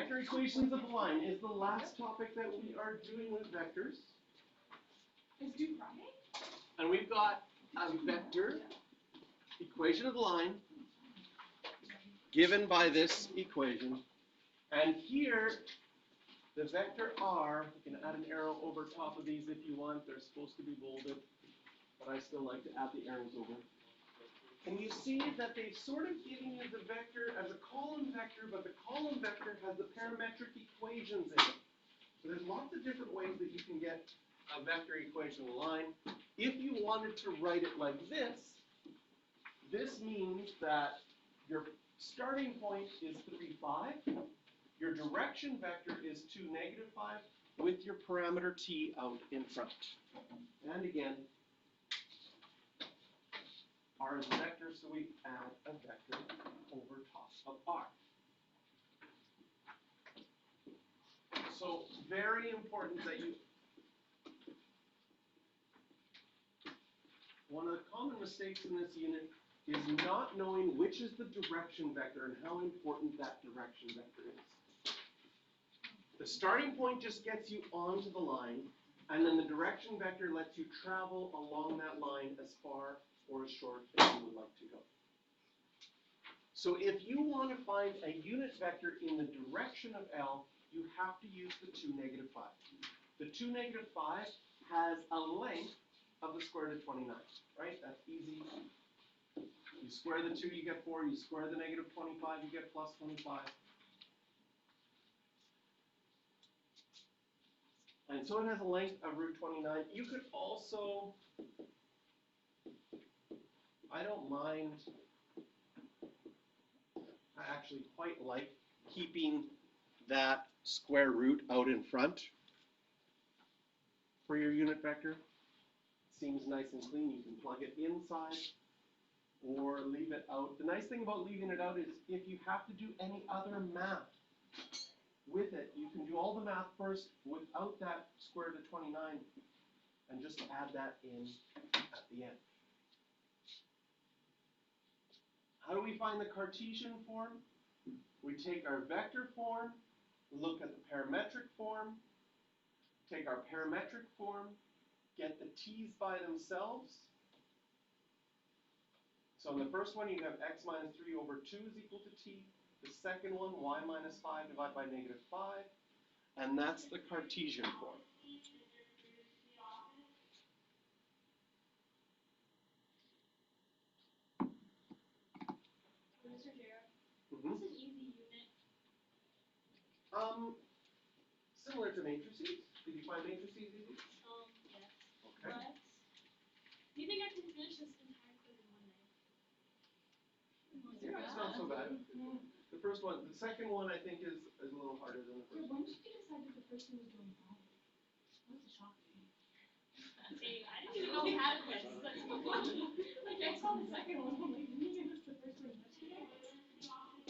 vector equations of the line is the last topic that we are doing with vectors. Is due Friday? And we've got a vector equation of the line given by this equation. And here, the vector r, you can add an arrow over top of these if you want. They're supposed to be bolded, but I still like to add the arrows over. And you see that they've sort of given you the vector as a column vector, but the column vector has the parametric equations in it. So there's lots of different ways that you can get a vector equation of a line. If you wanted to write it like this, this means that your starting point is 3, 5. Your direction vector is 2, -5, with your parameter t out in front. And again, r is a vector, so we add a vector over top of r. So very important that you... One of the common mistakes in this unit is not knowing which is the direction vector and how important that direction vector is. The starting point just gets you onto the line, and then the direction vector lets you travel along that line as far or as short as you would like to go. So if you want to find a unit vector in the direction of L, you have to use the 2, -5. The 2, -5 has a length of the square root of 29, right? That's easy. You square the 2, you get 4. You square the -25, you get plus 25. And so it has a length of root 29. You could also, I don't mind, I actually quite like keeping that square root out in front for your unit vector. It seems nice and clean. You can plug it inside or leave it out. The nice thing about leaving it out is if you have to do any other math with it, you can do all the math first without that square root of 29 and just add that in at the end. How do we find the Cartesian form? We take our vector form, look at the parametric form, take our parametric form, get the t's by themselves. So in the first one, you have x minus 3 over 2 is equal to t. The second one, y minus 5 divided by -5. And that's the Cartesian form. Mr. Jarrett, Mm-hmm. this is easy unit. Similar to matrices. Did you find matrices easy? Yes. Okay. But do you think I can finish this entire quiz in one day? Yeah, it's not so bad. The first one, the second one I think is a little harder than the first one. When did you decide that the first one was doing fine? That was a shock to me. See, I didn't even know we had a quiz. That's so funny. Like, I saw the second one, I'm like, didn't you give us the first one yesterday?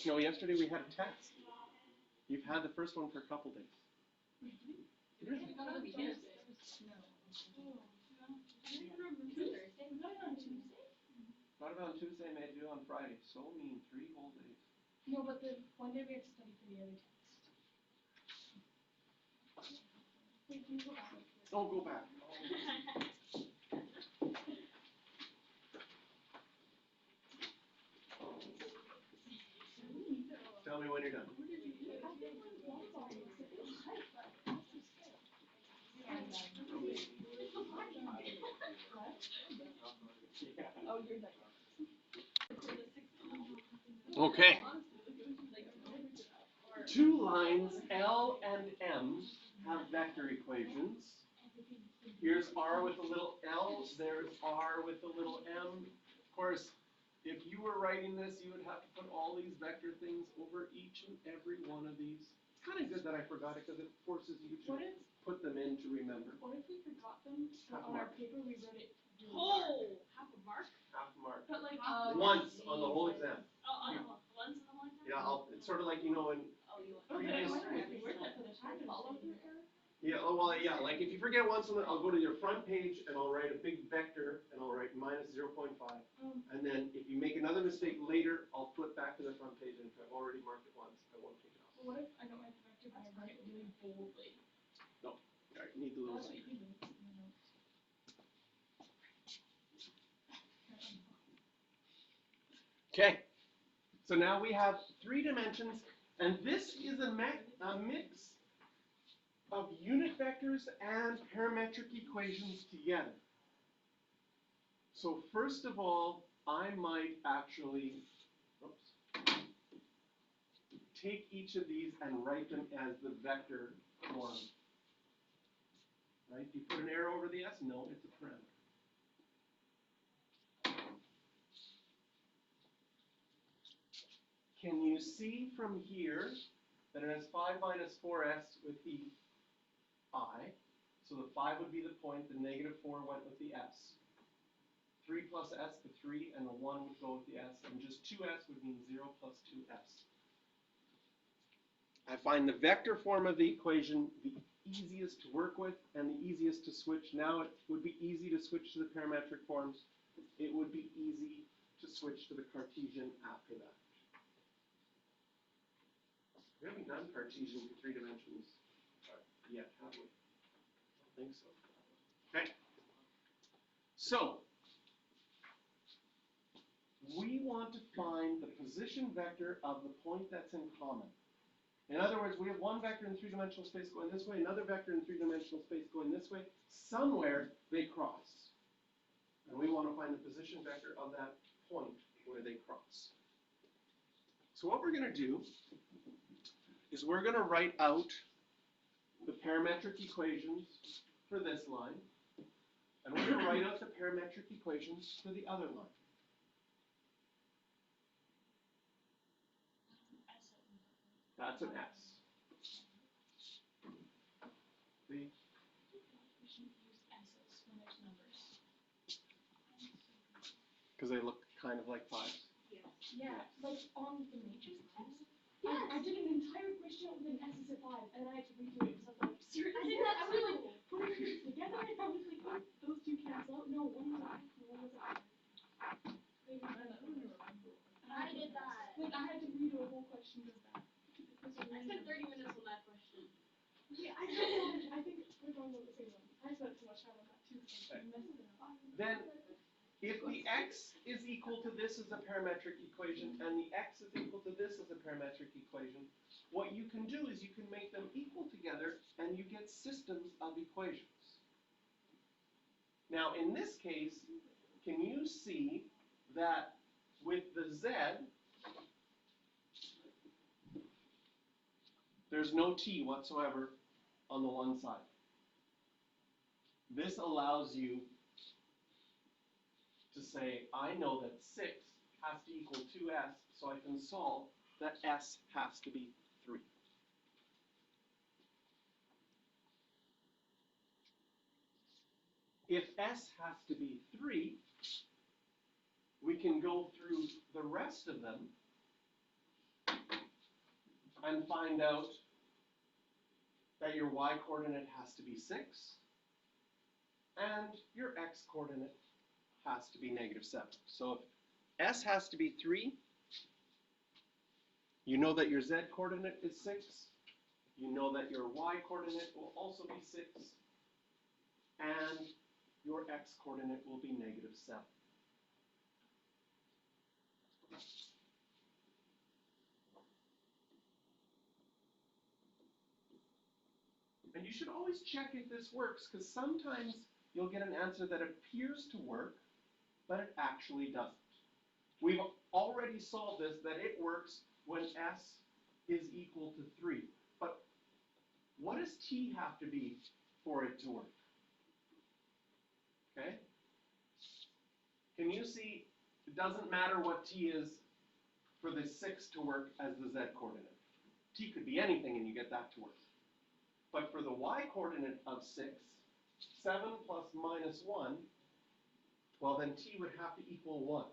No, yesterday we had a test. You've had the first one for a couple days. I thought it was Tuesday. No. I don't even remember Thursday. Was that on Tuesday? Got it on Tuesday, made due on Friday. So mean, 3 whole days. No, but the one day we had to study for the other test. Wait, can you go back? Oh, go back. Tell me when you're done. Oh, you're done. Okay. Two lines, L and M, have vector equations. Here's R with a little L, there's R with a little M. Of course, if you were writing this, you would have to put all these vector things over each and every one of these. It's kind of good that I forgot it because it forces you to put them in to remember. What if we forgot them, but on our paper we wrote it really Oh, half a mark? Half mark. But like, Once on the whole exam. Oh, on the once in a long time? Yeah, it's sort of like, you know, in Oh, you oh, but I previous... wonder if we wrote that for the time, follow through error? Yeah, oh, well, yeah, like if you forget once, I'll go to your front page and I'll write a big vector and I'll write minus 0.5. And then if you make another mistake later, I'll flip back to the front page and if I've already marked it once, I won't take it off. Well, what if I don't write the write really boldly. Alright, need the little That's thing. what you do. Okay, so now we have 3 dimensions, and this is a mix of unit vectors and parametric equations together. So first of all, I might actually take each of these and write them as the vector form. Right? Do you put an arrow over the S? No, it's a parameter. Can you see from here that it has 5 minus 4s with the I? So the 5 would be the point, the negative 4 went with the s. 3 plus s, the 3, and the 1 would go with the s, and just 2s would mean 0 plus 2s. I find the vector form of the equation the easiest to work with and the easiest to switch. Now it would be easy to switch to the parametric forms. It would be easy to switch to the Cartesian after that. We haven't done Cartesian for 3 dimensions yet, have we? I don't think so. Okay. So, we want to find the position vector of the point that's in common. In other words, we have one vector in 3-dimensional space going this way, another vector in 3-dimensional space going this way. Somewhere they cross. And we want to find the position vector of that point where they cross. So what we're going to do is we're going to write out the parametric equations for this line, and we're going to write out the parametric equations for the other line. That's an S. See? We should use S's when there's numbers. Because they look kind of like 5s. Yeah, like on the matrix test. Yeah, I did an entire question with an S is at 5, and then I had to redo it because I was like, seriously? I did that I was like, too. putting it together, and I was like, oh, those two cancel out. No, one was I, one was I. I did that. Like, I had to redo a whole question with that. I spent 30 minutes on that question. Yeah, I don't know. I think we're going on the same one. I spent so much time on that too. I messed it up. Then, if the x is equal to this as a parametric equation, and the x is equal to this as a parametric equation, what you can do is you can make them equal together, and you get systems of equations. Now, in this case, can you see that with the z, there's no t whatsoever on the one side. This allows you to say, I know that 6 has to equal 2s, so I can solve that s has to be 3. If s has to be 3, we can go through the rest of them and find out that your y-coordinate has to be 6, and your x-coordinate has to be -7. So if s has to be 3, you know that your z-coordinate is 6, you know that your y-coordinate will also be 6, and your x-coordinate will be -7. And you should always check if this works, because sometimes you'll get an answer that appears to work, but it actually doesn't. We've already solved this, that it works when s is equal to 3. But what does t have to be for it to work? Okay? Can you see, it doesn't matter what t is for the 6 to work as the z-coordinate. T could be anything and you get that to work. But for the y-coordinate of 6, 7 plus -1, well then t would have to equal 1.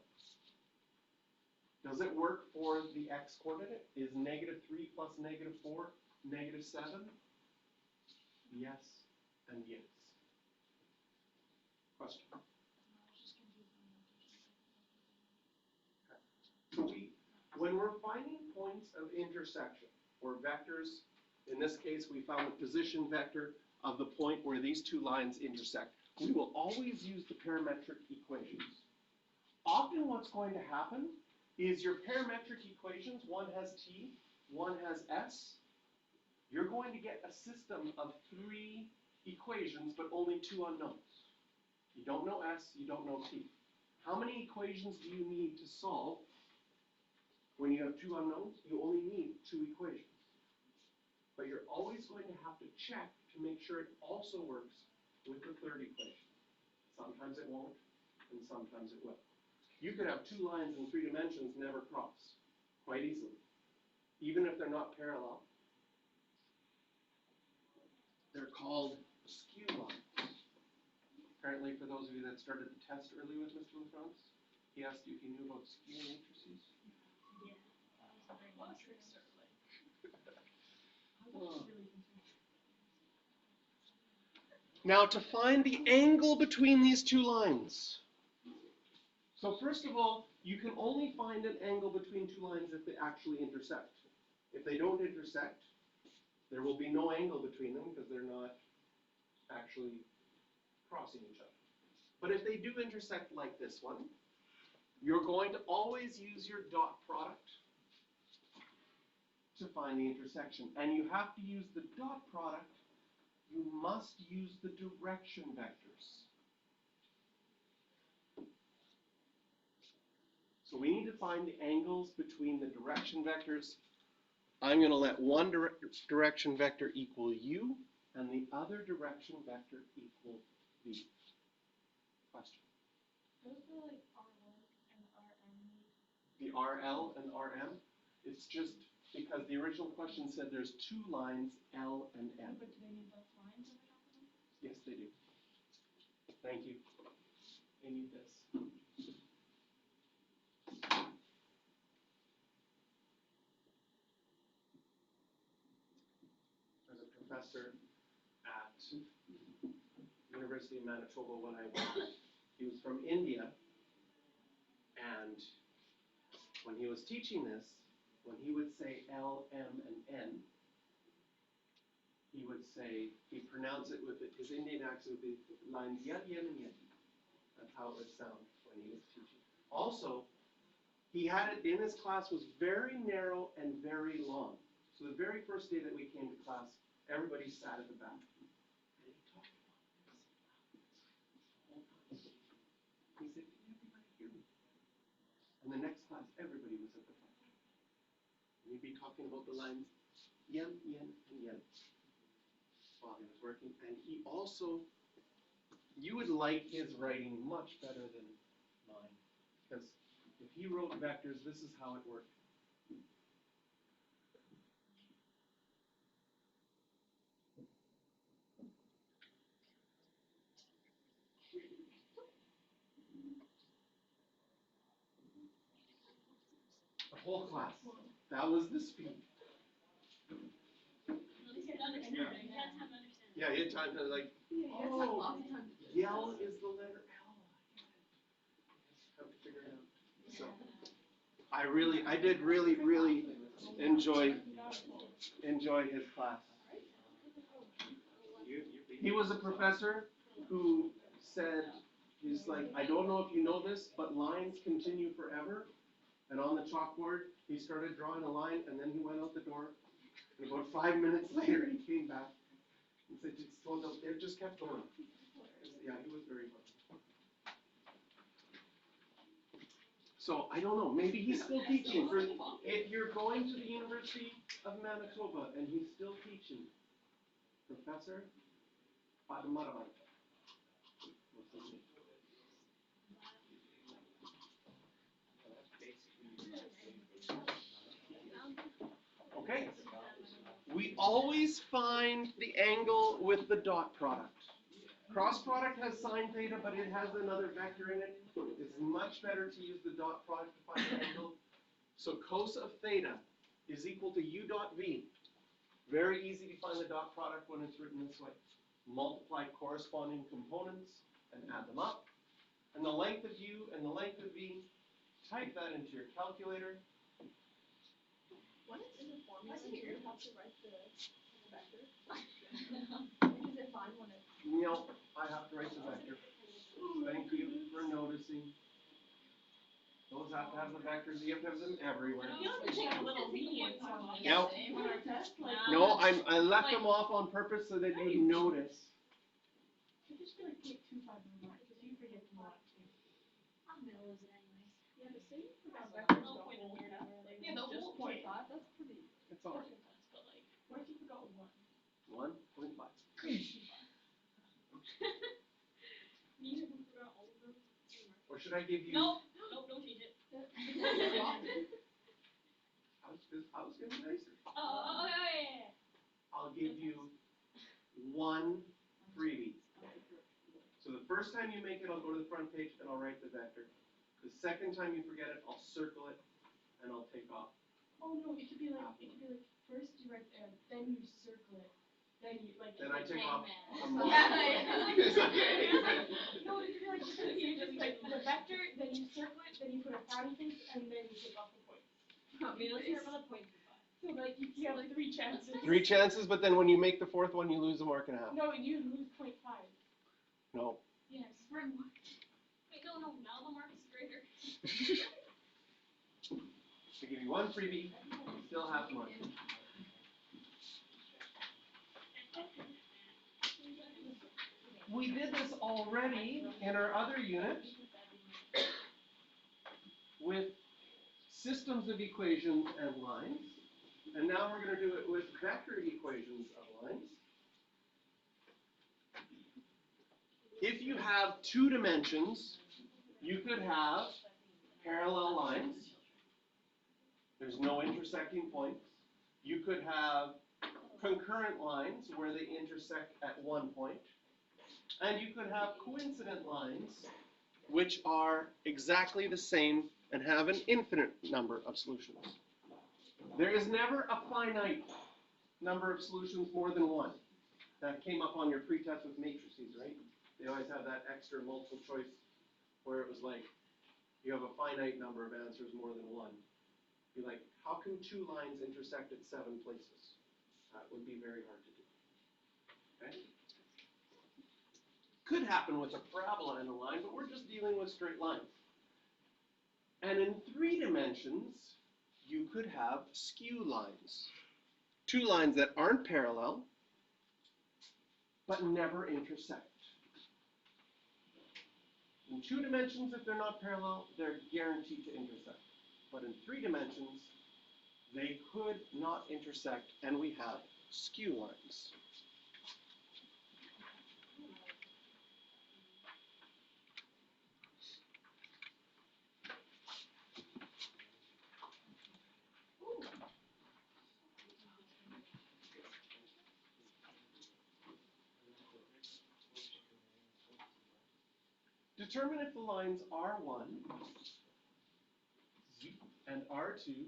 Does it work for the x-coordinate? Is -3 plus -4 -7? Yes and yes. Question? So when we're finding points of intersection, or vectors In this case, we found the position vector of the point where these two lines intersect. We will always use the parametric equations. Often what's going to happen is your parametric equations, one has t, one has s. You're going to get a system of 3 equations, but only 2 unknowns. You don't know s, you don't know t. How many equations do you need to solve when you have 2 unknowns? You only need 2 equations. But you're always going to have to check to make sure it also works with the 3rd equation. Sometimes it won't, and sometimes it will. You could have 2 lines in 3 dimensions never cross, quite easily, even if they're not parallel. They're called skew lines. Apparently, for those of you that started the test early with Mr. LaFrance, he asked you if you knew about skew matrices. Yeah. Now, to find the angle between these 2 lines. So first of all, you can only find an angle between 2 lines if they actually intersect. If they don't intersect, there will be no angle between them because they're not actually crossing each other. But if they do intersect like this one, you're going to always use your dot product to find the intersection. And you have to use the dot product. You must use the direction vectors. So we need to find the angles between the direction vectors. I'm going to let one direction vector equal u, and the other direction vector equal v. Question? Those were like R1 and RM. The RL and RM, it's just because the original question said there's 2 lines, L and M. But do they need both lines on the top of them? Yes, they do. Thank you. They need this. There's a professor at University of Manitoba when I went. He was from India, and when he was teaching this, when he would say L, M, and N, he would say, he'd pronounce it with his Indian accent, the lines yet, yen, and yen. That's how it would sound when he was teaching. Also, he had it in his class was very narrow and very long. So the very first day that we came to class, everybody sat at the back. And he talked about this the whole time. He said, "Can everybody hear me?" And the next class, everybody was at the front. And he'd be talking about the lines yen, yen, and yen while he was working. And he also, you would like his writing much better than mine. Because if he wrote vectors, this is how it worked. The whole class. That was the speed. At least you had to understand. You had time to understand. Yeah, he had time to like, oh, yell is the letter L. Have to figure it out. So, I did really enjoy his class. He was a professor who said, he's like, I don't know if you know this, but lines continue forever. And on the chalkboard, he started drawing a line, and then he went out the door. And about 5 minutes later, he came back and said, it just kept going. Yeah, he was very funny. So, I don't know, maybe he's still teaching. If you're going to the University of Manitoba and he's still teaching, Professor Padmaravan. Okay. We always find the angle with the dot product. Cross product has sine theta, but it has another vector in it. It's much better to use the dot product to find the angle. So cos of theta is equal to u dot v. Very easy to find the dot product when it's written this way. Multiply corresponding components and add them up. And the length of u and the length of v, type that into your calculator. What is in the formula to help you write the vector? Because if I want to. No, I have to write the vector. Thank you for noticing. Those have to have the vectors, you have to have them everywhere. I feel like we should have a little lenience on like Yep. on our test, like. No, I left them off on purpose so that you'd notice. It should be like 0.25 mark, because you forget a lot too. I'm gonna lose it anyways. Yeah, the same about vectors No the point in whole weird test. out. Yeah, the whole point. That's pretty. It's alright. But like. What if you forgot one? 1.5. Me who forgot all of them. Or should I give you? Nope, don't change it. I was gonna be nicer. Oh, yeah. I'll give you one freebie. So the first time you make it, I'll go to the front page and I'll write the vector. The second time you forget it, I'll circle it and I'll take off. Oh no, it could be like first you write then you circle it, then you like. Then I take off a Hangman. mark. No, it could be like you just like the vector, then you circle it, then you put a frowny face, and then you take off the point. Okay, let's hear about the points. So like you have like 3 chances. 3 chances, but then when you make the fourth one, you lose a mark and a half. No, you lose 0.5. No. Yes. Wait, no, now the mark is greater. To give you one freebie, still half mark. We did this already in our other unit with systems of equations and lines. And now we're going to do it with vector equations of lines. If you have 2 dimensions, you could have parallel lines. There's no intersecting points. You could have concurrent lines where they intersect at one point. And you could have coincident lines which are exactly the same and have an infinite number of solutions. There is never a finite number of solutions more than 1. That came up on your pretest with matrices, right? They always have that extra multiple choice where it was like, you have a finite number of answers more than 1. Be like, how can 2 lines intersect at 7 places? That would be very hard to do. Okay? Could happen with a parabola and a line, but we're just dealing with straight lines. And in 3 dimensions, you could have skew lines. 2 lines that aren't parallel, but never intersect. In 2 dimensions, if they're not parallel, they're guaranteed to intersect. But in 3 dimensions, they could not intersect, and we have skew lines. Determine if the lines R1 and R2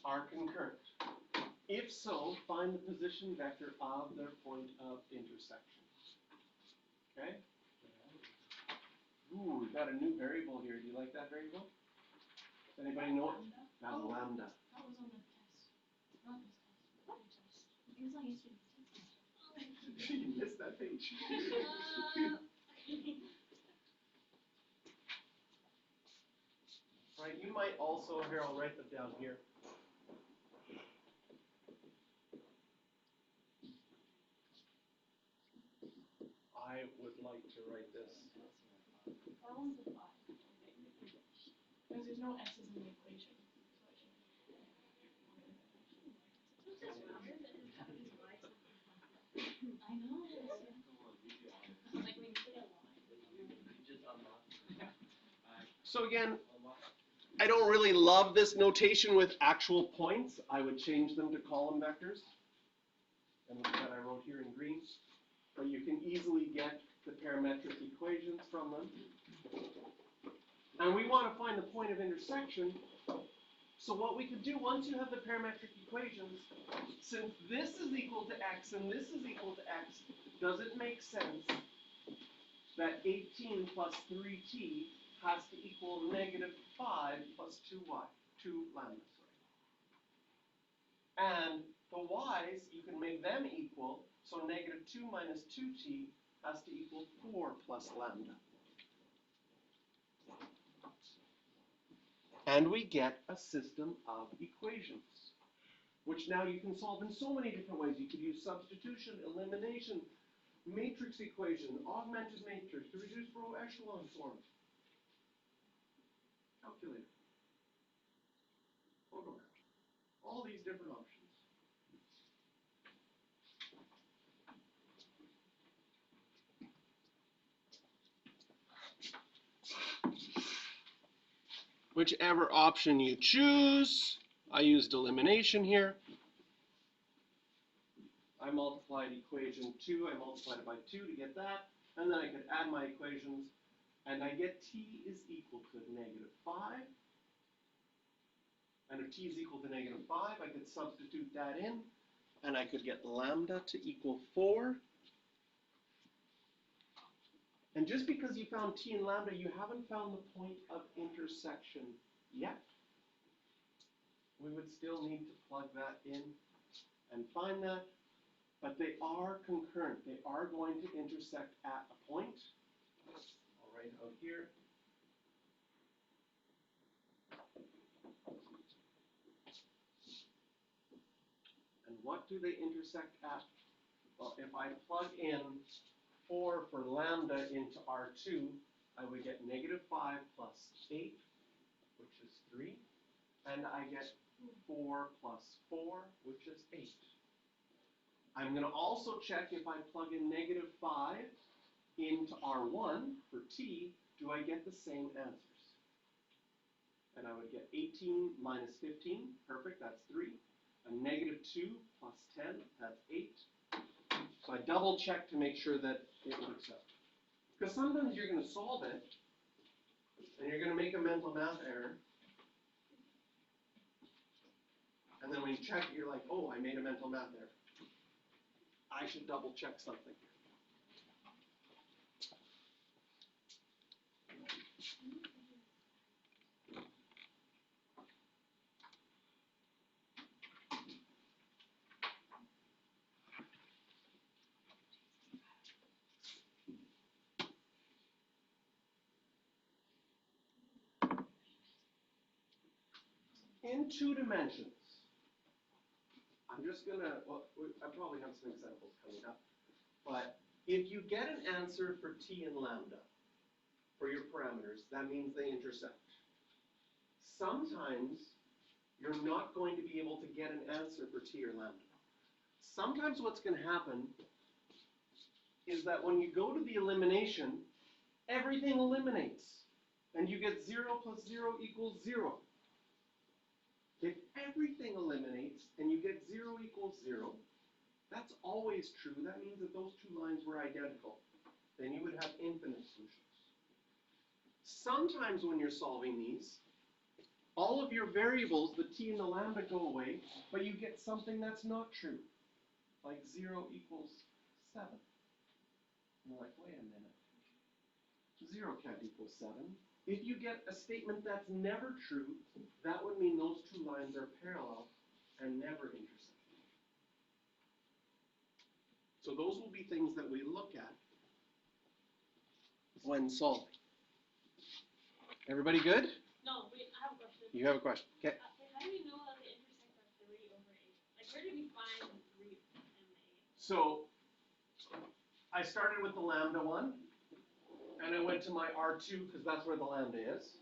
are concurrent. If so, find the position vector of their point of intersection. Okay? Ooh, we've got a new variable here. Do you like that variable? Does anybody know it? That's lambda. That was on the test. Not this test. Other test. It was on yesterday's test. You missed that page. Right, you might also, here, I'll write them down here. I would like to write this. That one's a 5. Because there's no S's in the equation. I know. Like when you put a line. So again, I don't really love this notation with actual points. I would change them to column vectors. And that I wrote here in green. But you can easily get the parametric equations from them. And we want to find the point of intersection. So what we could do, once you have the parametric equations, since this is equal to x and this is equal to x, does it make sense that 18 plus 3t has to equal -5 plus 2y, 2 lambda, sorry. And The y's, you can make them equal, so negative 2 minus 2t has to equal 4 plus lambda. And we get a system of equations, which now you can solve in so many different ways. You could use substitution, elimination, matrix equation, augmented matrix, to reduce row echelon form, calculator, photomath, all these different options. Whichever option you choose, I used elimination here. I multiplied equation 2, I multiplied it by 2 to get that, and then I could add my equations, and I get t is equal to negative 5. And if t is equal to negative 5, I could substitute that in, and I could get lambda to equal 4. And just because you found t and lambda, you haven't found the point of intersection yet. We would still need to plug that in and find that. But they are concurrent. They are going to intersect at a point. I'll write out here. And what do they intersect at? Well, if I plug in 4 for lambda into R2, I would get negative 5 plus 8, which is 3. And I get 4 plus 4, which is 8. I'm going to also check if I plug in negative 5 into R1 for t, do I get the same answers? And I would get 18 minus 15, perfect, that's 3. A negative 2 plus 10, that's 8. So I double check to make sure that it works out. Because sometimes you're going to solve it, and you're going to make a mental math error. And then when you check it, you're like, oh, I made a mental math error. I should double check something. In 2 dimensions, I'm just going to, well, I probably have some examples coming up, but if you get an answer for t and lambda, for your parameters, that means they intersect. Sometimes you're not going to be able to get an answer for t or lambda. Sometimes what's going to happen is that when you go to the elimination, everything eliminates, and you get 0 plus 0 equals 0. If everything eliminates and you get 0 equals 0, that's always true. That means that those two lines were identical. Then you would have infinite solutions. Sometimes when you're solving these, all of your variables, the t and the lambda, go away, but you get something that's not true, like 0 equals 7. And you're like, wait a minute. 0 can't equal 7. If you get a statement that's never true, that would mean those two lines are parallel and never intersect. So those will be things that we look at when solving. Everybody good? No, wait, I have a question. You have a question. Okay. How do we know that they intersect at 3 over 8? Like, where do we find the 3 and the 8? So I started with the lambda one, and I went to my R2 because that's where the lambda is.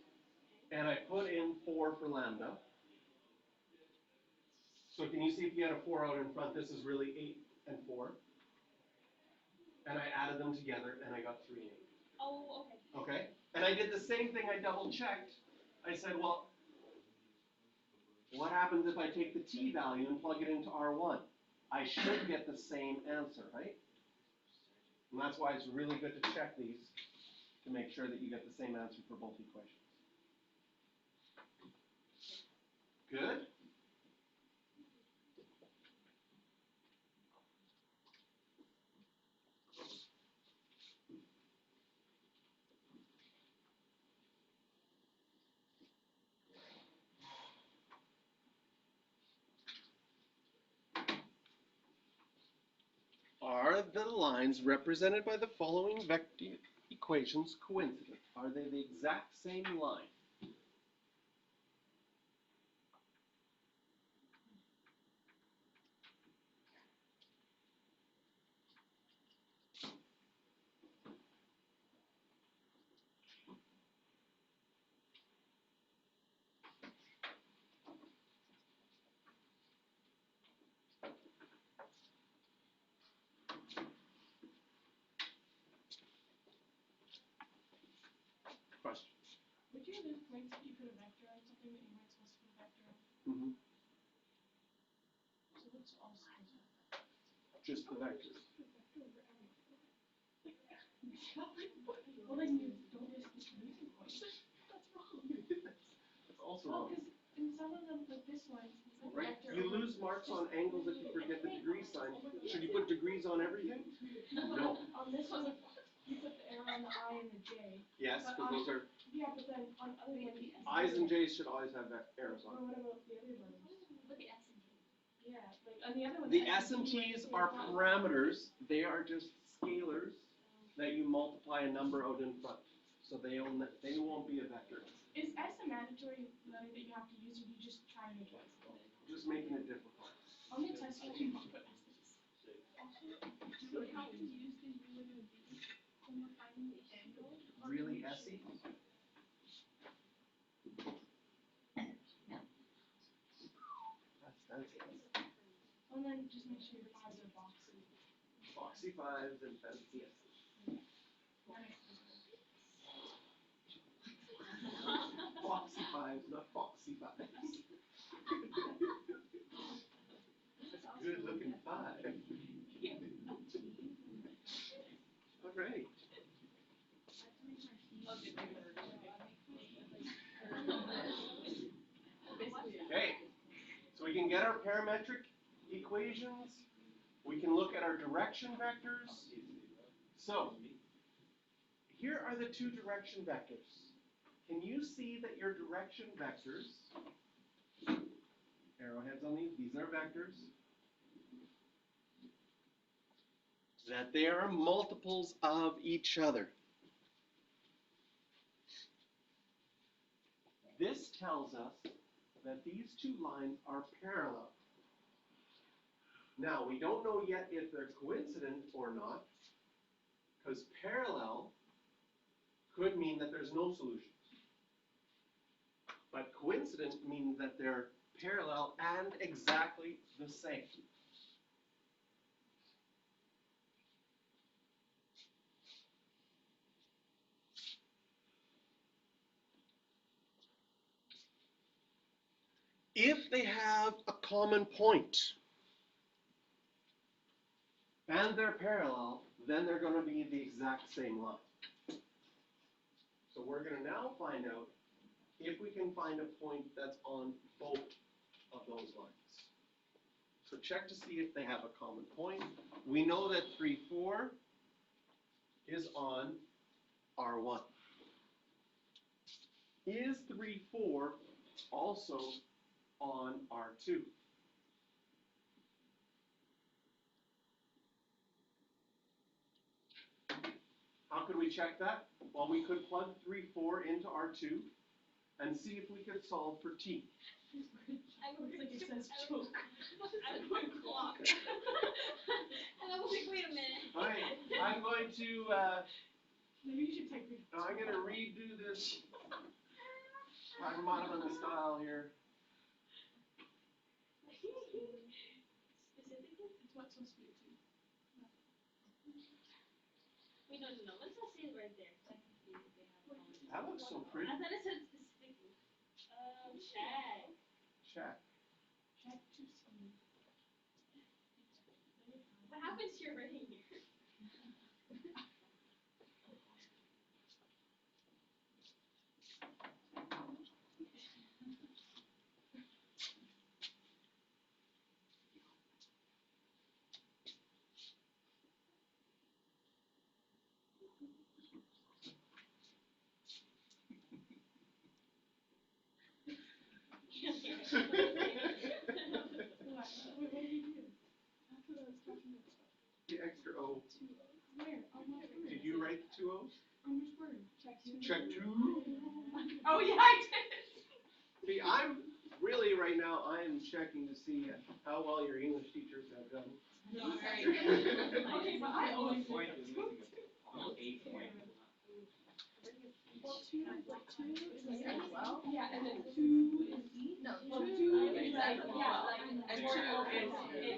And I put in 4 for lambda. So can you see if you had a 4 out in front, this is really 8 and 4. And I added them together, and I got 3 and 8. Oh, okay. Okay? And I did the same thing, I double checked. I said, well, what happens if I take the t value and plug it into R1? I should get the same answer, right? And that's why it's really good to check these to make sure that you get the same answer for both equations. Good? Are the lines represented by the following vector equations coincident? Are they the exact same line? Question. Would you lose points if you put a vector on something that you weren't supposed to put a vector on? Mm-hmm. So what's all supposed to Just the vectors. put a vector over everything? Well, then you don't risk losing points. That's wrong. That's also Well, wrong. because in some of them, like this one, it's a Right, vector you over- lose marks on angles if you forget the degree sign. Should you put degrees on everything? No. On this one, you put the arrow on the I and the J. Yes, because those are, Yeah, but then on other one, the I's and J's should always have arrows Or on. what about the other ones? Look at S and T. Yeah, like on the other one. The S and T's are parameters, they are just scalars that you multiply a number out in front. So they won't be a vector. Is S a mandatory letter that you have to use, or do you just try to make it simple? Just making it difficult. On the test, you can put S's. Do we have to use the ruler of B when we're finding the angle? Really essy? That's And then just make sure your fives are boxes. Foxy fives and fancy S's. Foxy fives, not foxy fives. That's a good looking five. Alright. Okay, so we can get our parametric equations, we can look at our direction vectors. So, here are the two direction vectors. Can you see that your direction vectors, arrowheads on these are vectors, that they are multiples of each other? This tells us that these two lines are parallel. Now, we don't know yet if they're coincident or not, because parallel could mean that there's no solutions. But coincident means that they're parallel and exactly the same. If they have a common point and they're parallel, then they're going to be the exact same line. So we're going to now find out if we can find a point that's on both of those lines. So check to see if they have a common point. We know that 3, 4 is on R1. Is 3, 4 also on R2? How could we check that? Well, we could plug 3, 4 into R2 and see if we could solve for T. I Looks like it says choke. I put clock. And I was like, wait a minute. All right, I'm going to, Maybe you should take the. I'm going to redo this Ragamuffin style here. Specifically? It's what's supposed to be a two. Wait, no. Let's not say it right there. 'Cause I can see if they have one. That looks so pretty. I thought it said specifically. Check. Check. Check to see. What happens to your right here? now I am checking to see how well your English teachers have done. Not very good. Okay, but I always Point is missing a point. Well, two is the same as well. Yeah, and then two is D. No, well, two is like, yeah, like, and two is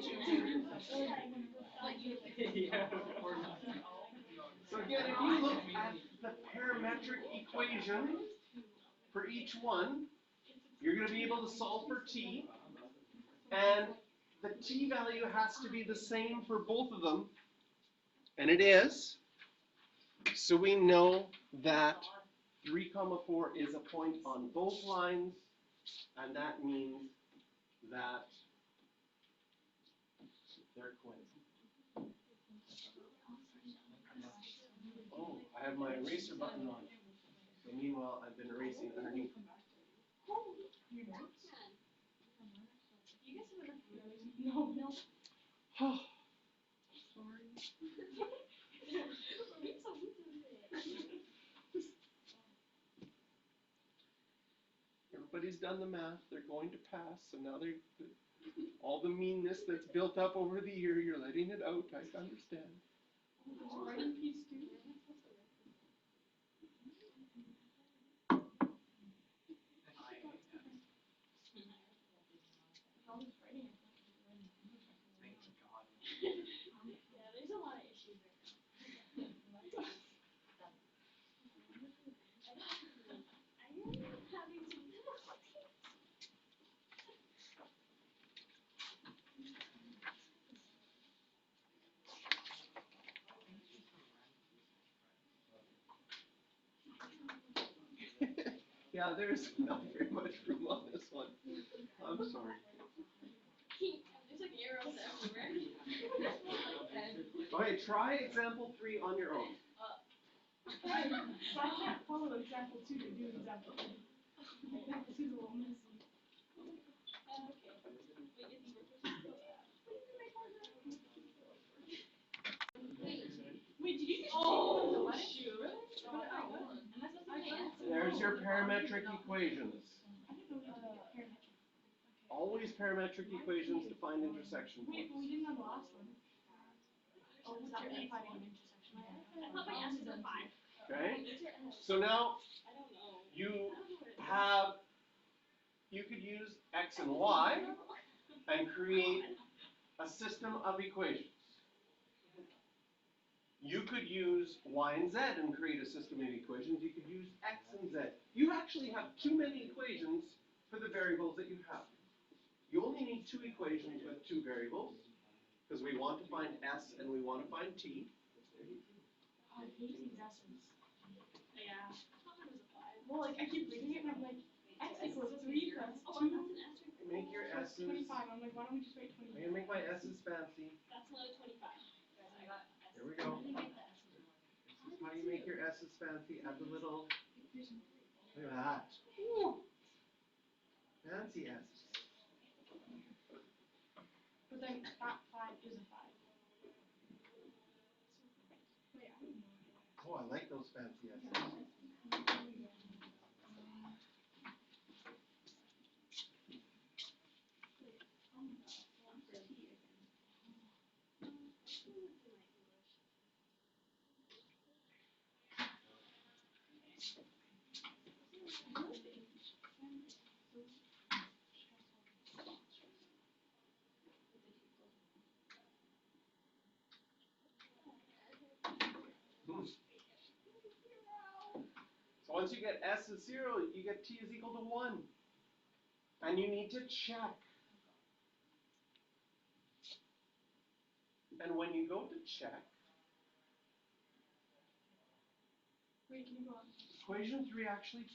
like you. So again, if you look at the parametric equation for each one, you're going to be able to solve for t, and the t value has to be the same for both of them, and it is. So we know that 3, 4 is a point on both lines, and that means that they're coincident. Oh, I have my eraser button on. So meanwhile, I've been erasing underneath. You guys have enough. No. Oh, everybody's done the math. They're going to pass. So now all the meanness that's built up over the year, you're letting it out. I understand. Writing piece too. Yeah, there's a lot of issues right now. I am having some difficulties. Yeah, there's not very much room on this one. I'm sorry. There's like arrows everywhere. Okay, try example 3 on your own. So I can't follow example 2 to do example 3. Example 2 is a little messy. Wait, did you just Oh, say shoot. There's your parametric equations. I didn't know we had to parametric. Always parametric equations to find intersection Wait, but we points. didn't on the last one. Oh, was that me finding an intersection? I thought my answers are 5. Okay? So now I don't know. you could use x and y and create a system of equations. You could use y and z and create a system of equations. You could use x and z. You actually have too many equations for the variables that you have. You only need 2 equations with 2 variables, because we want to find s and we want to find t. I hate these S's. Yeah. I thought it was a 5. Well, like, I keep reading it and I'm like, x equals 3 plus Oh, 2 that's an answer. Make your plus s's. 25. I'm like, why don't we just write I'm 25? gonna make my s's fancy. That's another 25. I got There we go. This is how you make your s's fancy. Add the little. Look at that. Ooh. Fancy s's. But then that 5 is a 5. Wait, I don't know. Oh, I like those fancy s's. So once you get s is 0, you get t is equal to 1. And you need to check. And when you go to check, Wait, can you go on? equation 3 actually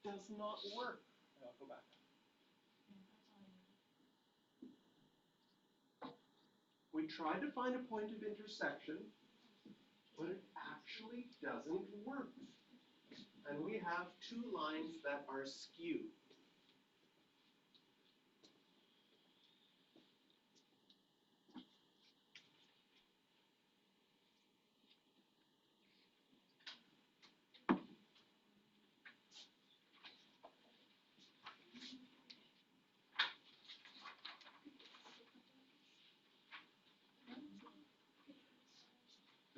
does not work. I'll go back. We tried to find a point of intersection, but it actually doesn't work. And we have 2 lines that are skewed.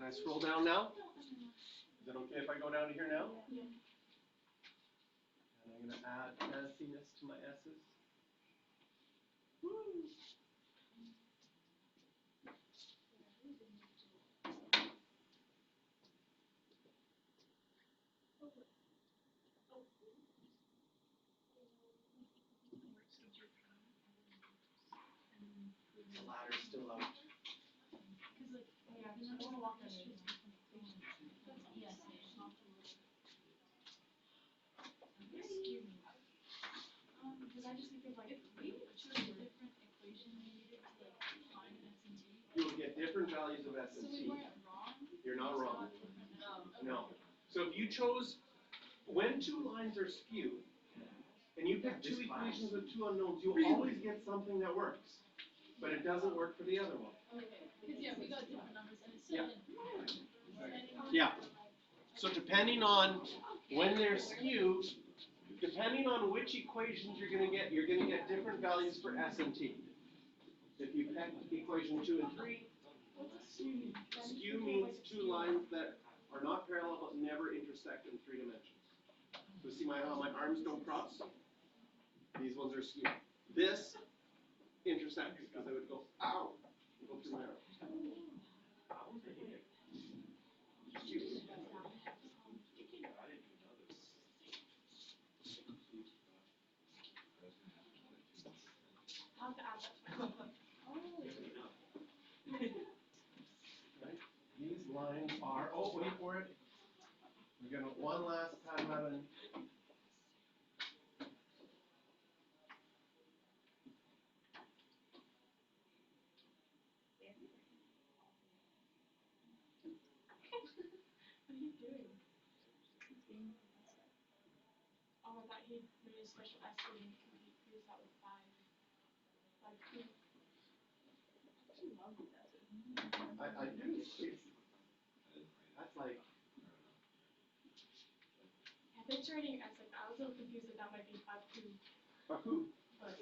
I scroll down now? Is it okay if I go down to here now? Yeah. And I'm gonna add fanciness to my S's. The ladder's still out. Because I just think of like, if we choose a different equation we needed to like find S and T. You will get different values of S So and we T. weren't wrong? You're not wrong. No. No. So if you chose, when two lines are skewed, and you pick two equations with two unknowns, you'll always get something that works. But it doesn't work for the other one. Okay, because yeah, we got different numbers and it still Yeah. didn't. Yeah. So depending on when they're skewed, depending on which equations you're gonna get different values for S and T. If you pick equation 2 and 3, What's a skew? skew means two lines that are not parallel but never intersect in 3 dimensions. So see how my arms don't cross? These ones are skewed. This intersects because it would go, ow, go through my arm. Skewed. I'll have to add that. Right? These lines are, oh, wait for it. We're gonna one last time have an What are you doing? Oh, I thought he made a special S so he could use that with 5. Like, I love that. I do. That's like, Yeah, thanks for writing S like that. I was a little confused that that might be 5 too. wahoo. But